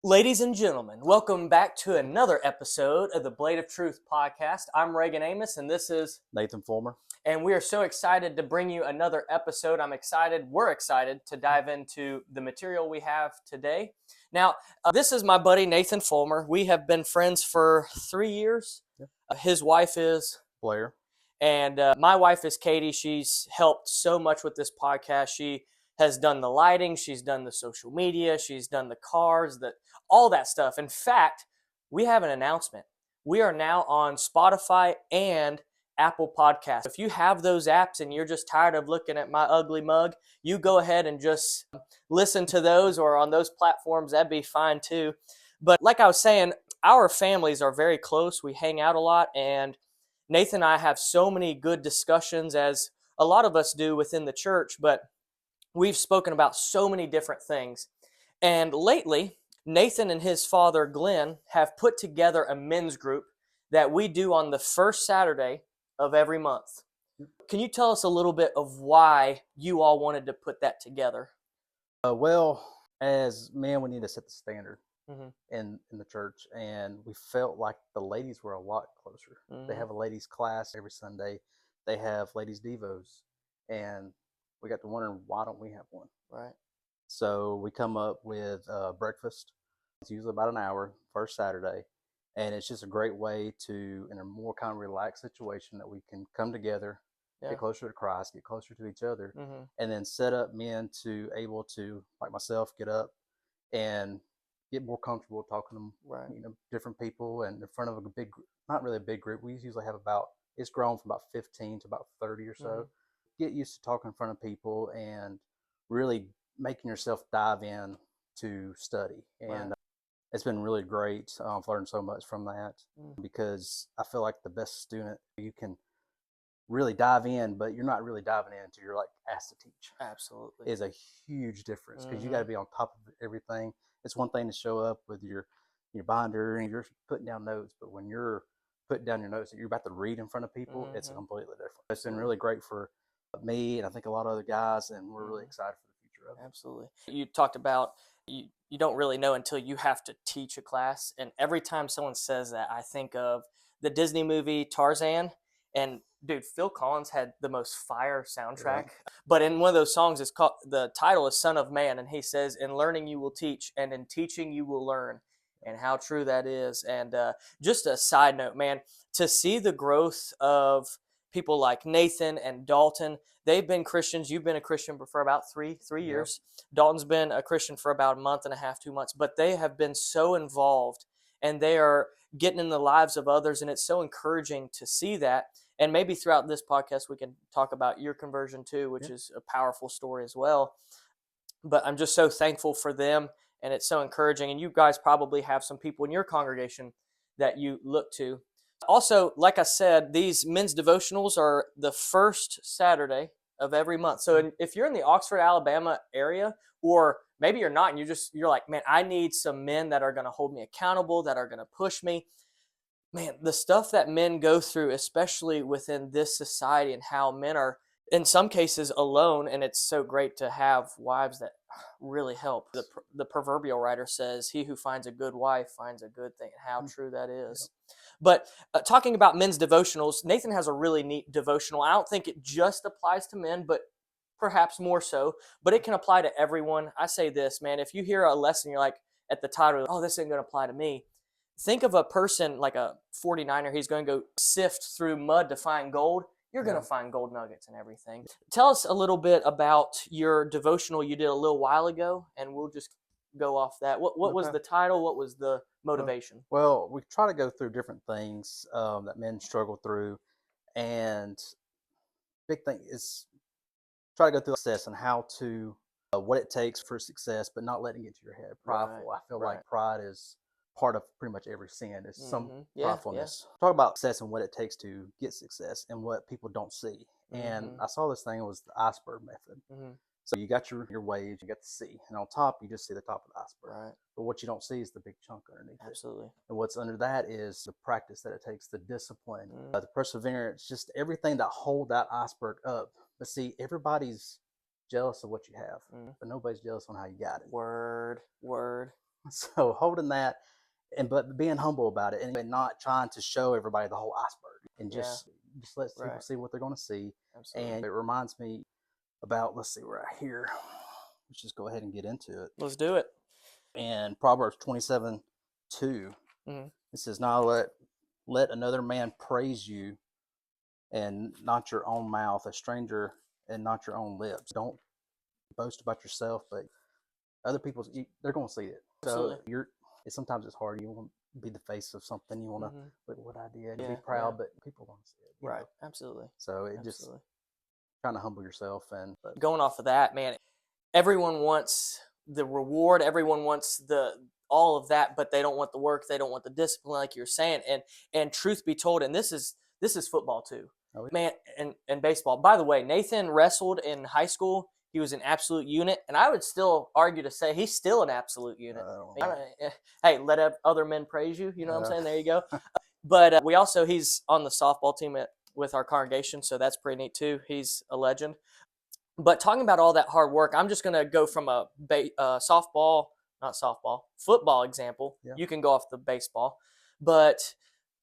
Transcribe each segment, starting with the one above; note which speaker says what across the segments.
Speaker 1: Ladies and gentlemen, welcome back to another episode of the Blade of Truth podcast. I'm Reagan Amos, and this is
Speaker 2: Nathan Fulmer.
Speaker 1: And we are so excited to bring you another episode. We're excited to dive into the material we have today. Now, this is my buddy Nathan Fulmer. We have been friends for 3 years.
Speaker 2: Yeah.
Speaker 1: His wife is
Speaker 2: Blair.
Speaker 1: And my wife is Katie. She's helped so much with this podcast. She has done the lighting. She's done the social media. She's done the cars, all that stuff. In fact, we have an announcement. We are now on Spotify and Apple Podcasts. If you have those apps and you're just tired of looking at my ugly mug, you go ahead and just listen to those, or on those platforms. That'd be fine too. But like I was saying, our families are very close. We hang out a lot, and Nathan and I have so many good discussions, as a lot of us do within the church, but we've spoken about so many different things. And lately, Nathan and his father, Glenn, have put together a men's group that we do on the first Saturday of every month. Can you tell us a little bit of why you all wanted to put that together?
Speaker 2: Well, as men, we need to set the standard in the church, and we felt like the ladies were a lot closer. They have a ladies class every Sunday. They have ladies devos, and we got to wondering, why don't we have one?
Speaker 1: Right.
Speaker 2: So we come up with breakfast. It's usually about an hour, first Saturday, and it's just a great way to, in a more kind of relaxed situation, that we can come together, get closer to Christ, get closer to each other, and then set up men to able to, like myself, get up and get more comfortable talking to different people, and in front of a big, not really a big group. We usually have it's grown from about 15 to about 30 or so. Get used to talking in front of people and really making yourself dive in to study. And it's been really great. I've learned so much from that because I feel like the best student, you can really dive in, but you're not really diving in until you're like asked to teach.
Speaker 1: Absolutely.
Speaker 2: Is a huge difference because you got to be on top of everything. It's one thing to show up with your binder and you're putting down notes, but when you're putting down your notes that you're about to read in front of people, it's completely different. It's been really great for me, and I think a lot of other guys, and we're really excited for the future of it.
Speaker 1: Absolutely. You talked about you don't really know until you have to teach a class, and every time someone says that, I think of the Disney movie Tarzan. And dude, Phil Collins had the most fire soundtrack. But in one of those songs, the title is Son of Man, and he says, "In learning you will teach, and in teaching you will learn." And how true that is. And just a side note, man, to see the growth of people like Nathan and Dalton. They've been Christians. You've been a Christian for about three years. Dalton's been a Christian for about a month and a half, 2 months. But they have been so involved, and they are getting in the lives of others, and it's so encouraging to see that. And maybe throughout this podcast, we can talk about your conversion too, which is a powerful story as well. But I'm just so thankful for them, and it's so encouraging. And you guys probably have some people in your congregation that you look to. Also, like I said, these men's devotionals are the first Saturday of every month. So if you're in the Oxford, Alabama area, or maybe you're not, and you're like, man, I need some men that are going to hold me accountable, that are going to push me. Man, the stuff that men go through, especially within this society, and how men are in some cases alone, and it's so great to have wives that really help. The proverbial writer says, "He who finds a good wife finds a good thing." How true that is. But talking about men's devotionals, Nathan has a really neat devotional. I don't think it just applies to men, but perhaps more so. But it can apply to everyone. I say this, man, if you hear a lesson, you're like at the title, "Oh, this isn't going to apply to me." Think of a person like a 49er. He's going to go sift through mud to find gold. You're going to find gold nuggets and everything. Tell us a little bit about your devotional you did a little while ago, and we'll just go off that. What was the title? What was the motivation?
Speaker 2: Well, we try to go through different things that men struggle through, and big thing is try to go through success and how to what it takes for success, but not letting it get to your head. Prideful. I feel like pride is part of pretty much every sin. Is some pridefulness. Talk about success and what it takes to get success and what people don't see. And I saw this thing, it was the iceberg method. So you got your waves, you got the sea, and on top you just see the top of the iceberg.
Speaker 1: Right.
Speaker 2: But what you don't see is the big chunk underneath
Speaker 1: Absolutely.
Speaker 2: it. And what's under that is the practice that it takes, the discipline, the perseverance, just everything that hold that iceberg up. But see, everybody's jealous of what you have, but nobody's jealous on how you got it.
Speaker 1: Word.
Speaker 2: So holding that, and but being humble about it, and not trying to show everybody the whole iceberg, and
Speaker 1: Yeah.
Speaker 2: just let people
Speaker 1: Right.
Speaker 2: see what they're going to see.
Speaker 1: Absolutely.
Speaker 2: And it reminds me about, let's see, right here. Let's just go ahead and get into it.
Speaker 1: Let's do it.
Speaker 2: In Proverbs 27:2,
Speaker 1: Mm-hmm.
Speaker 2: it says, "Now let another man praise you, and not your own mouth, a stranger, and not your own lips." Don't boast about yourself, but other people, they're going to see it. So
Speaker 1: Absolutely.
Speaker 2: sometimes it's hard. You want to be the face of something. You want to
Speaker 1: Mm-hmm.
Speaker 2: look what I did and be
Speaker 1: Yeah. Yeah.
Speaker 2: proud, but people want to see it.
Speaker 1: Right. Absolutely.
Speaker 2: So it just
Speaker 1: Absolutely.
Speaker 2: trying to humble yourself, and but
Speaker 1: Going off of that, man, everyone wants the reward, everyone wants the all of that, but they don't want the work, they don't want the discipline, like you're saying. And truth be told, and this is football too,
Speaker 2: oh,
Speaker 1: man, and baseball. By the way, Nathan wrestled in high school. He was an absolute unit, and I would still argue to say he's still an absolute unit. Hey, let other men praise you. You know what I'm saying? There you go. But we also, he's on the softball team with our congregation, so that's pretty neat too. He's a legend. But talking about all that hard work, I'm just going to go from a softball, not softball, football example.
Speaker 2: yeah,
Speaker 1: You can go off the baseball. But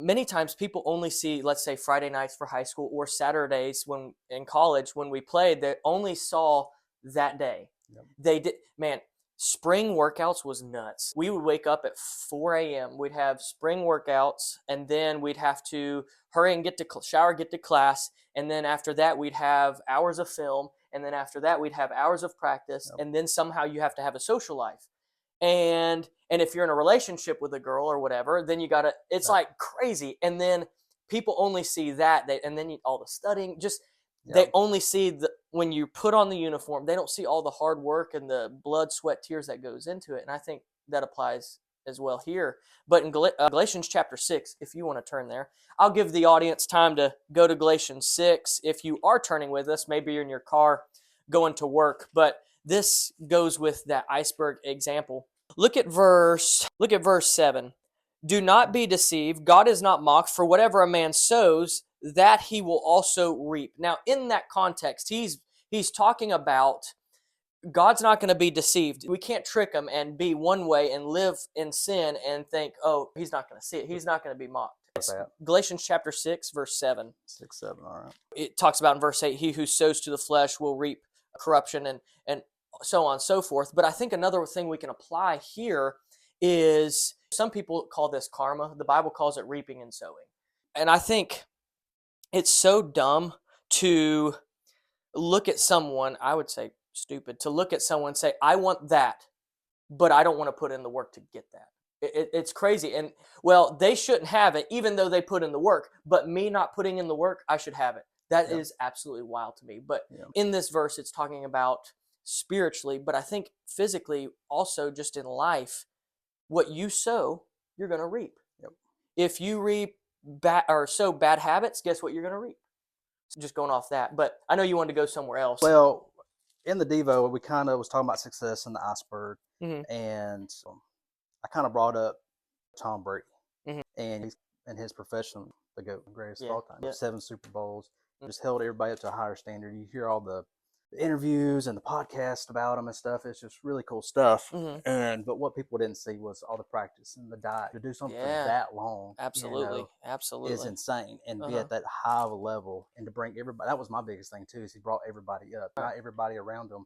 Speaker 1: many times people only see, let's say, Friday nights for high school or Saturdays when in college when we played, they only saw that day.
Speaker 2: yep.
Speaker 1: They did, man, spring workouts was nuts. We would wake up at 4 a.m. We'd have spring workouts, and then we'd have to hurry and get to shower, get to class. And then after that, we'd have hours of film. And then after that, we'd have hours of practice.
Speaker 2: Yep.
Speaker 1: And then somehow you have to have a social life. And if you're in a relationship with a girl or whatever, then you gotta, it's like crazy. And then people only see that, and then all the studying, just they
Speaker 2: Yep.
Speaker 1: only see when you put on the uniform, they don't see all the hard work and the blood, sweat, tears that goes into it. And I think that applies as well here. But in Galatians chapter 6, if you want to turn there, I'll give the audience time to go to Galatians 6. If you are turning with us, maybe you're in your car going to work, but this goes with that iceberg example. Look at verse 7. Do not be deceived. God is not mocked, for whatever a man sows, that he will also reap. Now, in that context, he's talking about God's not going to be deceived. We can't trick him and be one way and live in sin and think, oh, he's not going to see it. He's not going to be mocked. It's Galatians chapter 6, verse 7.
Speaker 2: 6, 7, all right.
Speaker 1: It talks about in verse 8, he who sows to the flesh will reap corruption and so on and so forth. But I think another thing we can apply here is some people call this karma. The Bible calls it reaping and sowing. And I think it's so dumb to look at someone, I would say stupid, to look at someone and say, I want that, but I don't want to put in the work to get that. It's crazy. And well, they shouldn't have it, even though they put in the work, but me not putting in the work, I should have it. That is absolutely wild to me. But in this verse, it's talking about spiritually, but I think physically also just in life, what you sow, you're going to reap.
Speaker 2: Yep.
Speaker 1: If you reap or sow bad habits, guess what you're going to reap? So just going off that. But I know you wanted to go somewhere else.
Speaker 2: Well, in the Devo, we kind of was talking about success in the iceberg, and I kind of brought up Tom Brady, and he's in his profession, the GOAT, greatest of all time. 7 Super Bowls, just held everybody up to a higher standard. You hear all the interviews and the podcast about him and stuff. It's just really cool stuff. But what people didn't see was all the practice and the diet. To do something for that long,
Speaker 1: absolutely,
Speaker 2: is insane. And be at that high of a level, and to bring everybody. That was my biggest thing too. Is he brought everybody up. Not everybody around him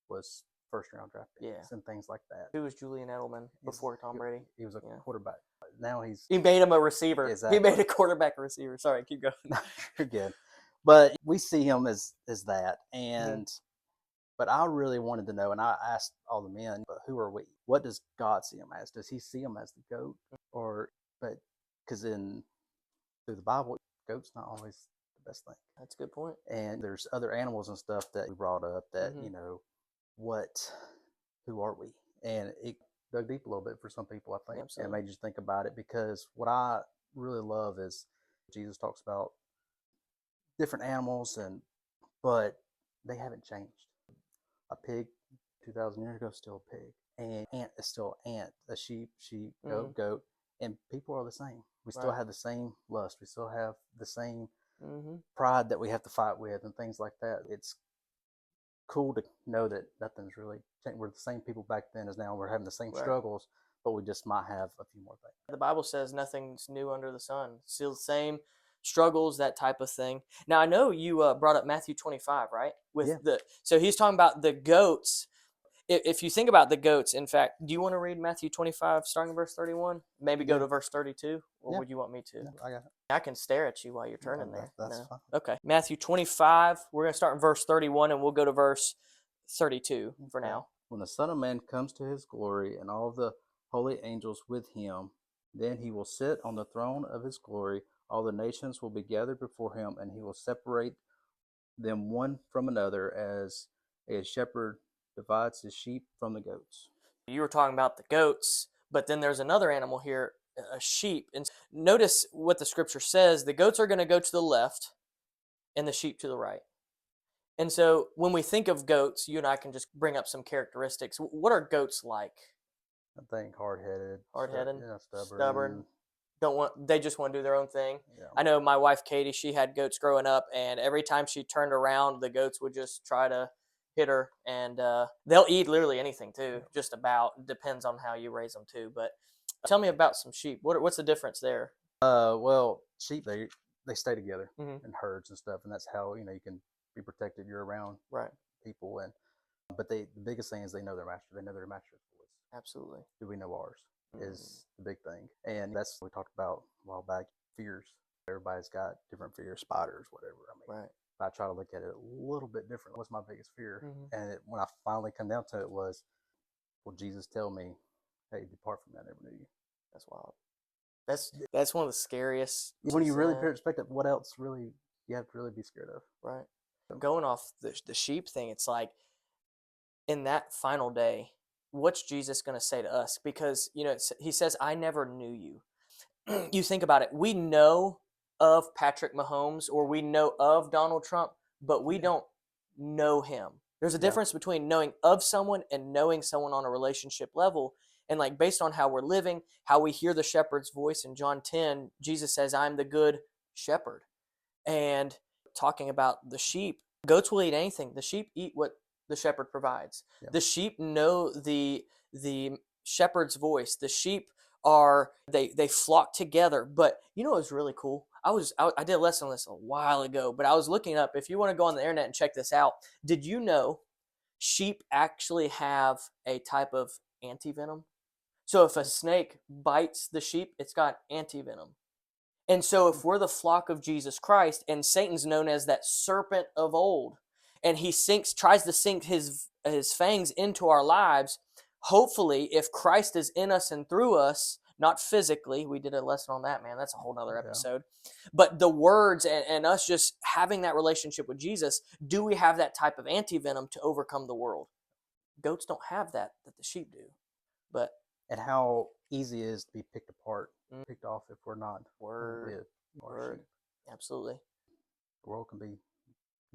Speaker 2: was first round draft picks and things like that.
Speaker 1: Who was Julian Edelman before Tom Brady?
Speaker 2: He was a quarterback. Now he
Speaker 1: made him a receiver.
Speaker 2: Exactly.
Speaker 1: He made a quarterback a receiver. Sorry, keep going.
Speaker 2: You're good. But we see him as that. And but I really wanted to know, and I asked all the men, but who are we? What does God see him as? Does he see him as the GOAT? Or but because through the Bible, GOAT's not always the best thing.
Speaker 1: That's a good point.
Speaker 2: And there's other animals and stuff that we brought up that, who are we? And it dug deep a little bit for some people, I think. And made you think about it, because what I really love is Jesus talks about different animals, but they haven't changed. A pig 2,000 years ago is still a pig. And ant is still ant. A sheep, goat. And people are the same. We still have the same lust. We still have the same pride that we have to fight with and things like that. It's cool to know that nothing's really changed. We're the same people back then as now. We're having the same struggles, but we just might have a few more things.
Speaker 1: The Bible says nothing's new under the sun. Still the same struggles, that type of thing. Now I know you brought up Matthew 25, right?
Speaker 2: Yeah.
Speaker 1: So he's talking about the goats. If you think about the goats, in fact, do you want to read Matthew 25, starting in verse 31? Maybe go
Speaker 2: Yeah.
Speaker 1: to verse 32, or
Speaker 2: Yeah.
Speaker 1: would you want me to?
Speaker 2: Yeah, I got it.
Speaker 1: I can stare at you while you're turning there.
Speaker 2: That's
Speaker 1: No.
Speaker 2: fine.
Speaker 1: Okay. Matthew 25. We're going to start in verse 31 and we'll go to verse 32 for
Speaker 2: Okay.
Speaker 1: now.
Speaker 2: When the Son of Man comes to his glory and all the holy angels with him, then he will sit on the throne of his glory. All the nations will be gathered before him, and he will separate them one from another as a shepherd divides his sheep from the goats.
Speaker 1: You were talking about the goats, but then there's another animal here, a sheep. And notice what the scripture says. The goats are going to go to the left and the sheep to the right. And so when we think of goats, you and I can just bring up some characteristics. What are goats like?
Speaker 2: I think hard-headed,
Speaker 1: Hard-headed,
Speaker 2: stubborn.
Speaker 1: They just want to do their own thing.
Speaker 2: Yeah.
Speaker 1: I know my wife Katie, she had goats growing up, and every time she turned around, the goats would just try to hit her, and they'll eat literally anything too. Just about depends on how you raise them too. But tell me about some sheep. What's the difference there?
Speaker 2: Well, sheep they stay together
Speaker 1: Mm-hmm.
Speaker 2: in herds and stuff, and that's how you can be protected. You're around
Speaker 1: Right.
Speaker 2: people, and but the biggest thing is they know their master. They know their master's voice.
Speaker 1: Absolutely.
Speaker 2: Do we know ours? Is the big thing, and that's what we talked about a while back. Fears. Everybody's got different fears. Spiders, whatever. I mean,
Speaker 1: Right.
Speaker 2: I try to look at it a little bit different. What's my biggest fear?
Speaker 1: Mm-hmm.
Speaker 2: And when I finally come down to it was, will Jesus tell me, "Hey, depart from me, I never knew you."
Speaker 1: That's wild. That's one of the scariest.
Speaker 2: When you really perspective, what else really you have to really be scared of?
Speaker 1: Right. Going off the sheep thing, it's like in that final day, what's Jesus going to say to us? Because he says, "I never knew you." You think about it. We know of Patrick Mahomes or we know of Donald Trump, but we don't know him. There's a difference between knowing of someone and knowing someone on a relationship level. And like based on how we're living, how we hear the shepherd's voice in John 10, Jesus says, "I'm the good shepherd." And talking about the sheep, goats will eat anything. The sheep eat what the shepherd provides.
Speaker 2: Yeah.
Speaker 1: The sheep know the shepherd's voice. The sheep are they flock together. But you know what's really cool? I did a lesson on this a while ago, but I was looking up. If you want to go on the internet and check this out, did you know sheep actually have a type of antivenom? So if a snake bites the sheep, it's got antivenom. And so if we're the flock of Jesus Christ, and Satan's known as that serpent of old, and he tries to sink his fangs into our lives, hopefully if Christ is in us and through us, not physically, we did a lesson on that, man, that's a whole nother episode, but the words and us just having that relationship with Jesus, do we have that type of antivenom to overcome the world? Goats don't have that the sheep do. But
Speaker 2: and how easy it is to be picked apart, picked off if we're not
Speaker 1: word. Absolutely.
Speaker 2: The world can be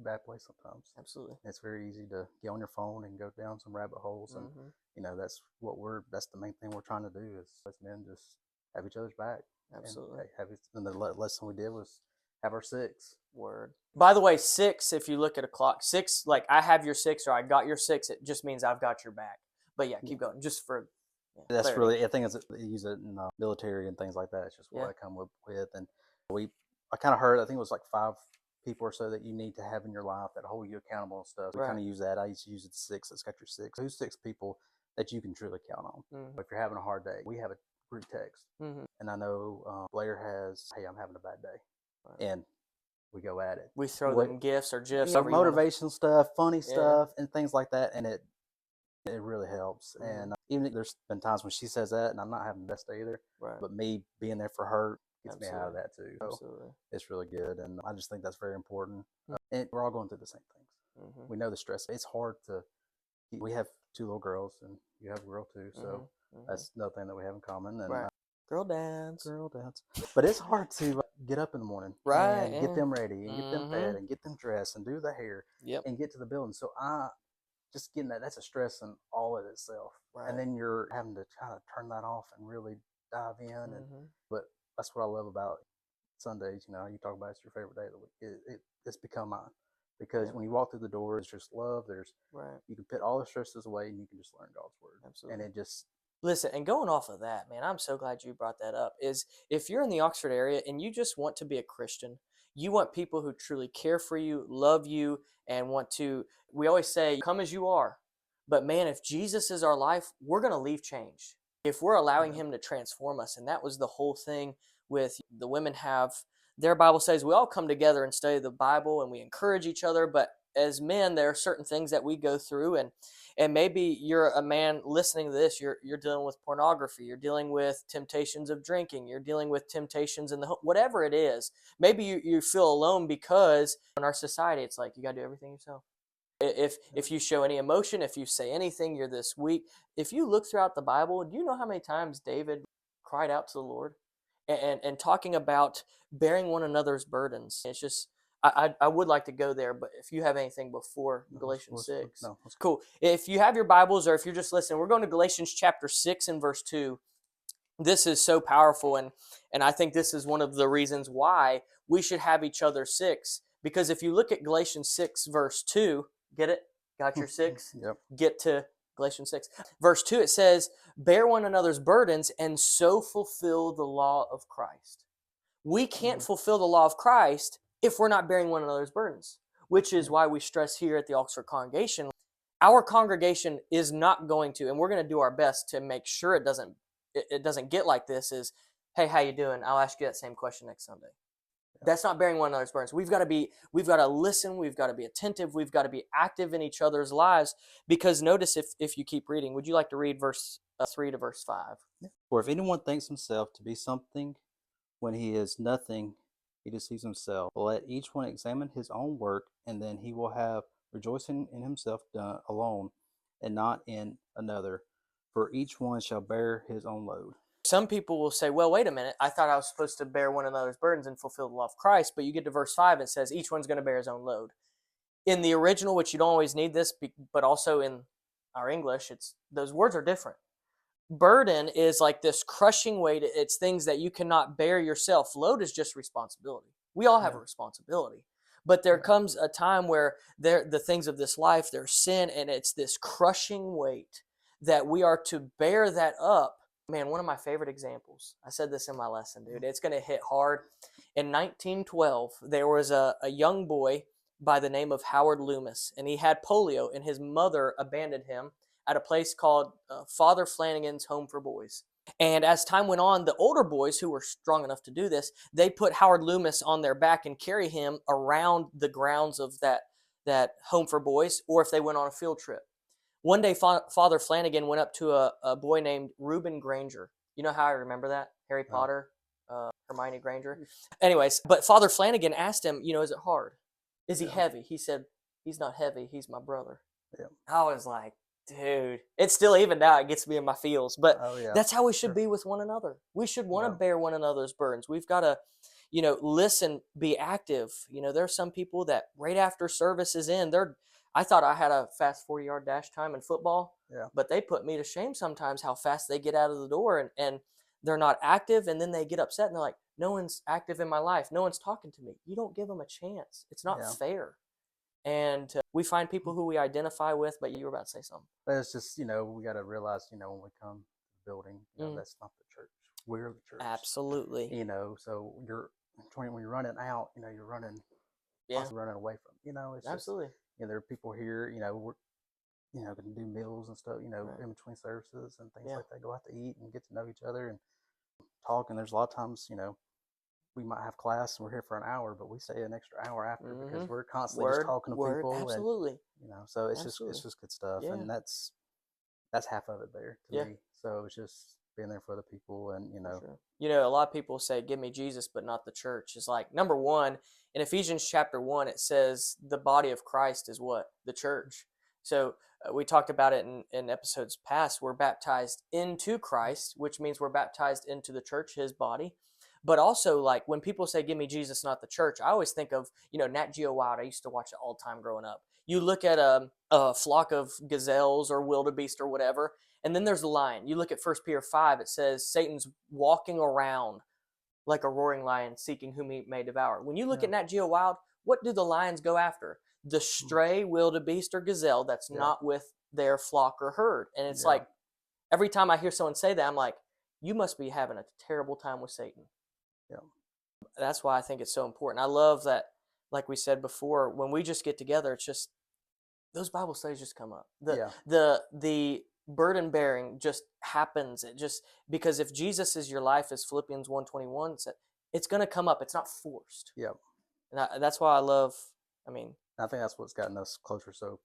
Speaker 2: a bad place sometimes.
Speaker 1: Absolutely.
Speaker 2: It's very easy to get on your phone and go down some rabbit holes, and that's the main thing we're trying to do is as men just have each other's back.
Speaker 1: Absolutely.
Speaker 2: And the lesson we did was have our six.
Speaker 1: Word. By the way, 6, if you look at a clock, 6, like I have your 6 or I got your 6, it just means I've got your back. But yeah, keep going. Just for
Speaker 2: that's
Speaker 1: clarity.
Speaker 2: really, I think they use it in the military and things like that. It's just what I come up with. And I kind of heard, I think it was like 5 people or so that you need to have in your life that hold you accountable and stuff. So we kind of use that. I used to use it 6. It's got your 6. Who's 6 people that you can truly count on? Mm-hmm. If you're having a hard day, we have a group text. Mm-hmm. And I know Blair has, "Hey, I'm having a bad day." Right. And we go at it.
Speaker 1: We throw them gifts or gifs.
Speaker 2: Motivational stuff, funny stuff, and things like that. And it really helps. Mm-hmm. And even there's been times when she says that and I'm not having the best day either. Right. But me being there for her gets me out of that too. So it's really good. And I just think that's very important. Mm-hmm. And we're all going through the same things. Mm-hmm. We know the stress. It's hard we have 2 little girls and you have a girl too. So that's another thing that we have in common. And
Speaker 1: Girl dance.
Speaker 2: But it's hard to get up in the morning, and get them ready, and get them fed, and get them dressed, and do the hair, and get to the building. So just getting that's a stress in all of itself. Right. And then you're having to kind of turn that off and really dive in. But that's what I love about Sundays. You talk about it's your favorite day of the week. It's become mine. Because when you walk through the door, it's just love. You can put all the stresses away and you can just learn God's word. Absolutely. And
Speaker 1: Listen, and going off of that, man, I'm so glad you brought that up. Is if you're in the Oxford area and you just want to be a Christian, you want people who truly care for you, love you, and want to, we always say, come as you are. But man, if Jesus is our life, we're going to leave changed. If we're allowing
Speaker 2: Yeah.
Speaker 1: him to transform us. And that was the whole thing with the women have their Bible says we all come together and study the Bible and we encourage each other. But as men, there are certain things that we go through, and maybe you're a man listening to this, you're dealing with pornography, you're dealing with temptations of drinking, you're dealing with temptations in the whatever it is. Maybe you feel alone because in our society it's like you got to do everything yourself. If you show any emotion, if you say anything, you're this weak. If you look throughout the Bible, do you know how many times David cried out to the Lord and talking about bearing one another's burdens? It's just I would like to go there, but if you have anything before
Speaker 2: No,
Speaker 1: Galatians 6.
Speaker 2: no, let's
Speaker 1: Cool. If you have your Bibles or if you're just listening, we're going to Galatians chapter 6 and verse 2. This is so powerful, and I think this is one of the reasons why we should have each other six. Because if you look at Galatians 6 verse 2, get it? Got your six?
Speaker 2: Yep.
Speaker 1: Get to Galatians 6. Verse 2, it says, bear one another's burdens and so fulfill the law of Christ. We can't fulfill the law of Christ if we're not bearing one another's burdens, which is why we stress here at the Oxford congregation. Our congregation is not going to, and we're going to do our best to make sure it doesn't get like this. Is, hey, how you doing? I'll ask you that same question next Sunday. That's not bearing one another's burdens. We've got to listen. We've got to be attentive. We've got to be active in each other's lives. Because notice if you keep reading, would you like to read verse 3 to verse 5?
Speaker 2: For if anyone thinks himself to be something when he is nothing, he deceives himself. Let each one examine his own work, and then he will have rejoicing in himself done alone, and not in another. For each one shall bear his own load.
Speaker 1: Some people will say, well, wait a minute. I thought I was supposed to bear one another's burdens and fulfill the law of Christ. But you get to verse 5, it says each one's going to bear his own load. In the original, which you don't always need this, but also in our English, those words are different. Burden is like this crushing weight. It's things that you cannot bear yourself. Load is just responsibility. We all have a responsibility. But there comes a time where the things of this life, there's sin, and it's this crushing weight that we are to bear that up. Man, one of my favorite examples, I said this in my lesson, dude, it's going to hit hard. In 1912, there was a young boy by the name of Howard Loomis, and he had polio, and his mother abandoned him at a place called Father Flanagan's Home for Boys. And as time went on, the older boys who were strong enough to do this, they put Howard Loomis on their back and carry him around the grounds of that home for boys, or if they went on a field trip. One day, Father Flanagan went up to a boy named Reuben Granger. You know how I remember that? Harry Potter, Hermione Granger. Anyways, but Father Flanagan asked him, is it hard? Is he heavy? He said, he's not heavy. He's my brother.
Speaker 2: Yeah.
Speaker 1: I was like, dude, it's still, even now, it gets me in my feels. But that's how we should be with one another. We should want to bear one another's burdens. We've got to, listen, be active. There are some people that right after service is in, I thought I had a fast 40-yard dash time in football, but they put me to shame sometimes how fast they get out of the door, and they're not active, and then they get upset, and they're like, no one's active in my life. No one's talking to me. You don't give them a chance. It's not fair. And we find people who we identify with, but you were about to say something.
Speaker 2: But it's just, we got to realize, when we come to the building, that's not the church. We're the church.
Speaker 1: Absolutely.
Speaker 2: So when you're running out, you're running, running away from, it's
Speaker 1: absolutely.
Speaker 2: Just, there are people here, we're, going to do meals and stuff, in between services and things like that, go out to eat and get to know each other and talk. And there's a lot of times, we might have class and we're here for an hour, but we stay an extra hour after because we're constantly just talking to people.
Speaker 1: Absolutely.
Speaker 2: And, so it's just good stuff. Yeah. And that's half of it there to me. So it's just being there for other people and,
Speaker 1: a lot of people say, give me Jesus, but not the church. It's like, number one, in Ephesians chapter 1, it says the body of Christ is what? The church. So we talked about it in episodes past. We're baptized into Christ, which means we're baptized into the church, his body. But also, like, when people say, give me Jesus, not the church, I always think of, Nat Geo Wild. I used to watch it all the time growing up. You look at a flock of gazelles or wildebeest or whatever, and then there's the lion. You look at 1 Peter 5, it says Satan's walking around like a roaring lion seeking whom he may devour. When you look at Nat Geo Wild, what do the lions go after? The stray wildebeest or gazelle that's not with their flock or herd. And it's like, every time I hear someone say that, I'm like, you must be having a terrible time with Satan.
Speaker 2: Yeah.
Speaker 1: That's why I think it's so important. I love that, like we said before, when we just get together, it's just those Bible studies just come up.
Speaker 2: Yeah.
Speaker 1: The burden bearing just happens. It just, because if Jesus is your life, as Philippians 1:21 said, it's going to come up. It's not forced.
Speaker 2: Yeah.
Speaker 1: And that's why I love. I mean,
Speaker 2: I think that's what's gotten us closer so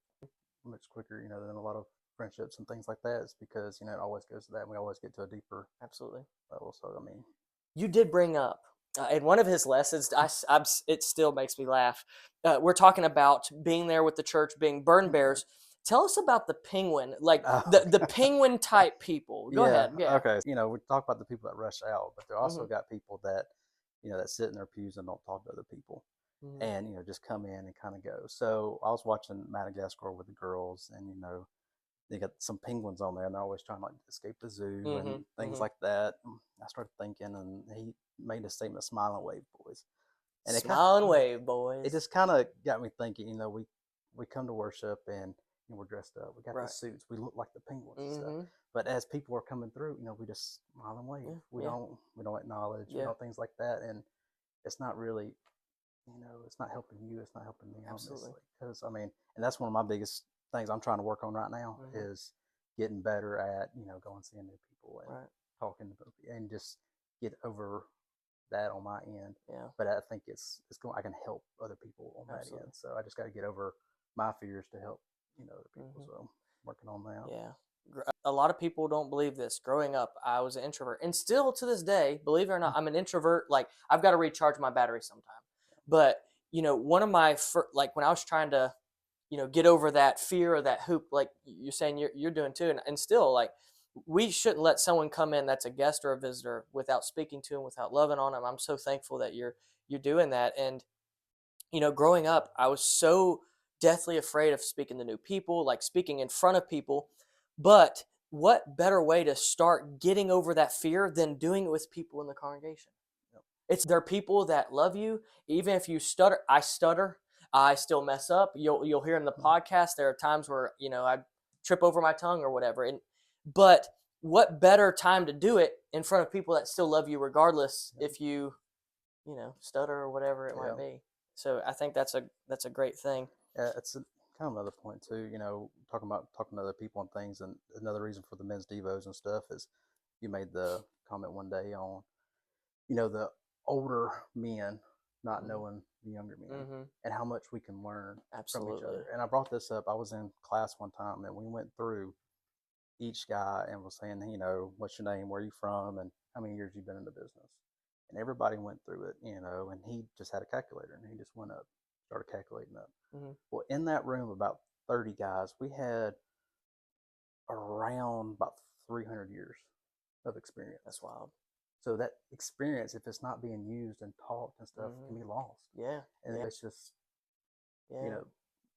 Speaker 2: much quicker, than a lot of friendships and things like that. Is because it always goes to that. And we always get to a deeper
Speaker 1: absolutely.
Speaker 2: level. So I mean,
Speaker 1: You did bring up in one of his lessons, it still makes me laugh. We're talking about being there with the church, being burden bearers. Tell us about the penguin, like the penguin type people. Go ahead. Yeah.
Speaker 2: Okay. We talk about the people that rush out, but there also
Speaker 1: Mm-hmm.
Speaker 2: got people that, that sit in their pews and don't talk to other people,
Speaker 1: Mm-hmm.
Speaker 2: and just come in and kind of go. So I was watching Madagascar with the girls, and they got some penguins on there, and they're always trying to like escape the zoo
Speaker 1: Mm-hmm.
Speaker 2: and things
Speaker 1: Mm-hmm.
Speaker 2: like that. I started thinking, and he made a statement, "Smile and wave, boys." And
Speaker 1: Smile and wave,
Speaker 2: it
Speaker 1: boys.
Speaker 2: just kind of got me thinking. We come to worship and we're dressed up. We got
Speaker 1: Right.
Speaker 2: these suits. We look like the penguins and stuff.
Speaker 1: Mm-hmm.
Speaker 2: But as people are coming through, we just smile and wave.
Speaker 1: Yeah.
Speaker 2: We don't acknowledge,
Speaker 1: Yeah.
Speaker 2: things like that. And it's not really, it's not helping you. It's not helping me,
Speaker 1: Absolutely.
Speaker 2: honestly. Because and that's one of my biggest things I'm trying to work on right now is getting better at, going seeing new people and talking to people and just get over that on my end.
Speaker 1: Yeah.
Speaker 2: But I think it's going. I can help other people on that end. So I just got to get over my fears to help other people. So I'm working on that.
Speaker 1: Yeah. A lot of people don't believe this. Growing up, I was an introvert, and still to this day, believe it or not, I'm an introvert. Like, I've got to recharge my battery sometime. But one of my like when I was trying to get over that fear or that hoop, like you're saying you're doing too, and still, like, we shouldn't let someone come in that's a guest or a visitor without speaking to them, without loving on them. I'm so thankful that you're doing that. And growing up, I was so deathly afraid of speaking to new people, like speaking in front of people. But what better way to start getting over that fear than doing it with people in the congregation? There are people that love you, even if you stutter. I stutter. I still mess up. You'll hear in the podcast there are times where I trip over my tongue or whatever. But what better time to do it in front of people that still love you regardless if you stutter or whatever it might be. So I think that's a great thing.
Speaker 2: Yeah, it's kind of another point too. Talking about talking to other people and things, and another reason for the men's devos and stuff is you made the comment one day on the older men not knowing the younger men and how much we can learn from each other. And I brought this up. I was in class one time and we went through each guy and was saying, what's your name, where are you from, and how many years you've been in the business. And everybody went through it, and he just had a calculator and he just went up, started calculating up. Well, in that room, about 30 guys, we had around about 300 years of experience.
Speaker 1: That's wild.
Speaker 2: So that experience, if it's not being used and taught and stuff, can be lost.
Speaker 1: Yeah.
Speaker 2: And it's just,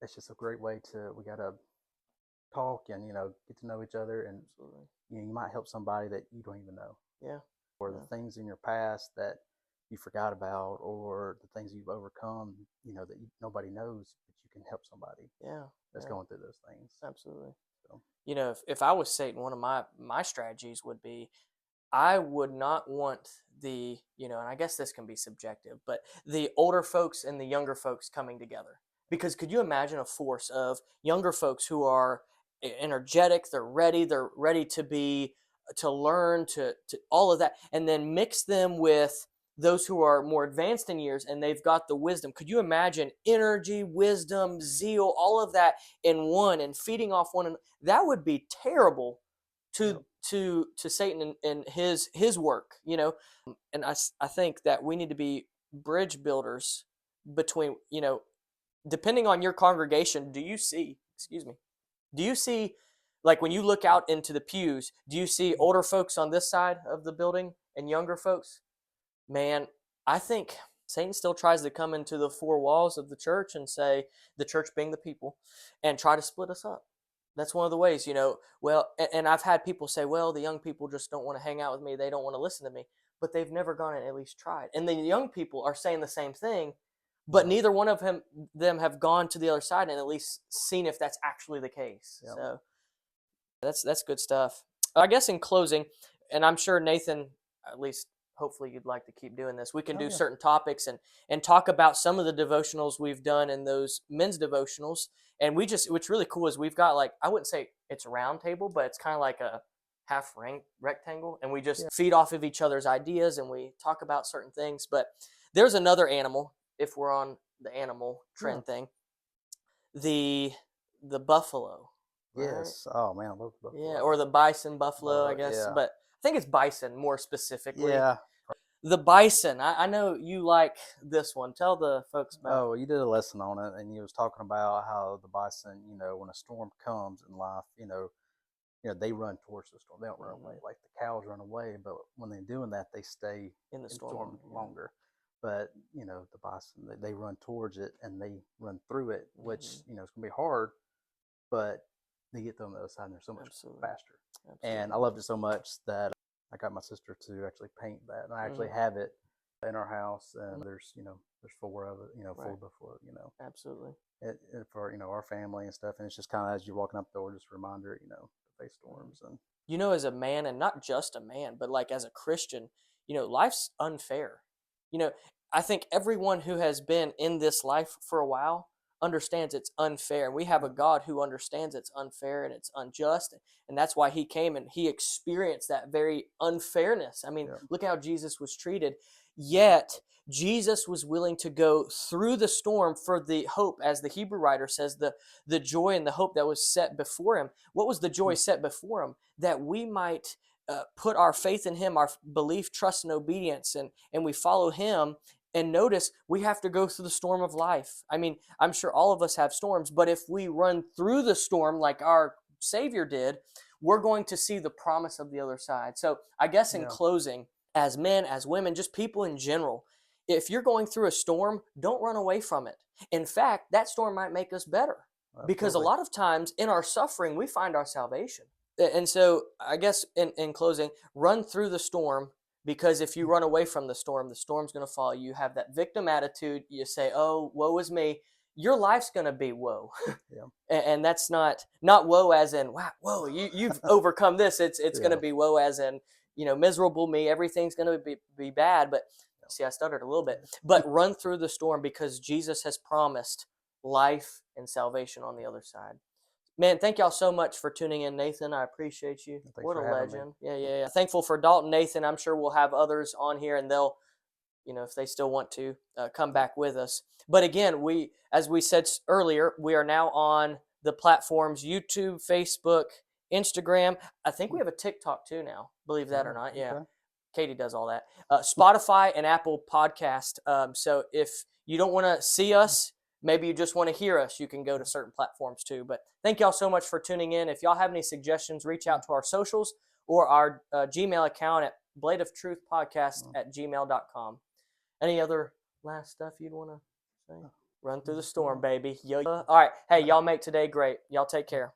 Speaker 2: it's just a great way we got to talk and, get to know each other. And, you might help somebody that you don't even know.
Speaker 1: Yeah.
Speaker 2: Or the things in your past that you forgot about, or the things you've overcome, that nobody knows, but you can help somebody.
Speaker 1: Yeah.
Speaker 2: That's going through those things.
Speaker 1: Absolutely.
Speaker 2: So.
Speaker 1: If I was Satan, one of my strategies would be, I would not want and I guess this can be subjective, but the older folks and the younger folks coming together. Because could you imagine a force of younger folks who are energetic, they're ready to learn, to all of that, and then mix them with those who are more advanced in years and they've got the wisdom. Could you imagine energy, wisdom, zeal, all of that in one and feeding off one another? That would be terrible to Satan and his work, and I think that we need to be bridge builders between, depending on your congregation. Do you see, like when you look out into the pews, do you see older folks on this side of the building and younger folks? Man, I think Satan still tries to come into the four walls of the church and say, the church being the people, and try to split us up. That's one of the ways, well, and I've had people say, well, the young people just don't want to hang out with me. They don't want to listen to me, but they've never gone and at least tried. And the young people are saying the same thing, but neither one of them have gone to the other side and at least seen if that's actually the case. So that's good stuff. I guess in closing, and I'm sure Nathan, at least hopefully you'd like to keep doing this. We can
Speaker 2: Oh
Speaker 1: do
Speaker 2: yeah.
Speaker 1: certain topics and talk about some of the devotionals we've done in those men's devotionals. And we just what's really cool is we've got like I wouldn't say it's a round table, but it's kind of like a half ring rectangle, and we just
Speaker 2: Yeah.
Speaker 1: feed off of each other's ideas and we talk about certain things. But there's another animal, if we're on the animal
Speaker 2: Yeah.
Speaker 1: trend thing, the buffalo, right?
Speaker 2: Yes. Oh man, I love
Speaker 1: Yeah,
Speaker 2: buffalo.
Speaker 1: or the bison buffalo,
Speaker 2: Love
Speaker 1: I
Speaker 2: it.
Speaker 1: guess.
Speaker 2: Yeah.
Speaker 1: But I think it's bison more specifically.
Speaker 2: Yeah.
Speaker 1: The bison. I know you like this one. Tell the folks about.
Speaker 2: Oh, you did a lesson on it, and you was talking about how the bison, when a storm comes in life, they run towards the storm. They don't run away. Like the cows run away, but when they're doing that, they stay
Speaker 1: In the
Speaker 2: in
Speaker 1: storm.
Speaker 2: storm longer. But the bison, they run towards it and they run through it, which it's gonna be hard, but they get to the other side and they're so much
Speaker 1: Absolutely.
Speaker 2: faster.
Speaker 1: Absolutely.
Speaker 2: And I loved it so much that I got my sister to actually paint that, and I actually have it in our house. And there's four of it, four
Speaker 1: Right.
Speaker 2: before,
Speaker 1: Absolutely.
Speaker 2: for our family and stuff. And it's just kind of as you're walking up the door, just a reminder, to face storms. And
Speaker 1: As a man, and not just a man, but like as a Christian, life's unfair. You know, I think everyone who has been in this life for a while understands it's unfair. And we have a God who understands it's unfair and it's unjust. And that's why he came and he experienced that very unfairness. I mean, look how Jesus was treated. Yet, Jesus was willing to go through the storm for the hope, as the Hebrew writer says, the joy and the hope that was set before him. What was the joy set before him? That we might put our faith in him, our belief, trust, and obedience, and we follow him. And notice, we have to go through the storm of life. I mean, I'm sure all of us have storms, but if we run through the storm like our Savior did, we're going to see the promise of the other side. So I guess in closing, as men, as women, just people in general, if you're going through a storm, don't run away from it. In fact, that storm might make us better. Because a lot of times in our suffering, we find our salvation. And so I guess in closing, run through the storm, because if you run away from the storm's going to follow you. You have that victim attitude. You say, oh, woe is me. Your life's going to be woe. And that's not woe as in, wow, whoa, you've overcome this. It's going to be woe as in, miserable me. Everything's going to be bad. But see, I stuttered a little bit. But run through the storm, because Jesus has promised life and salvation on the other side. Man, thank y'all so much for tuning in, Nathan. I appreciate you.
Speaker 2: Thanks
Speaker 1: What a
Speaker 2: for having
Speaker 1: legend.
Speaker 2: me.
Speaker 1: Yeah. Thankful for Dalton, Nathan. I'm sure we'll have others on here, and they'll, if they still want to, come back with us. But again, as we said earlier, we are now on the platforms YouTube, Facebook, Instagram. I think we have a TikTok too now, believe that or not. Yeah.
Speaker 2: Okay.
Speaker 1: Katie does all that. Spotify and Apple Podcast. So if you don't want to see us, maybe you just want to hear us, you can go to certain platforms too. But thank y'all so much for tuning in. If y'all have any suggestions, reach out to our socials or our Gmail account at bladeoftruthpodcast@gmail.com. Any other last stuff you'd want to say? Run through the storm, baby. Yo. All right. Hey, y'all make today great. Y'all take care.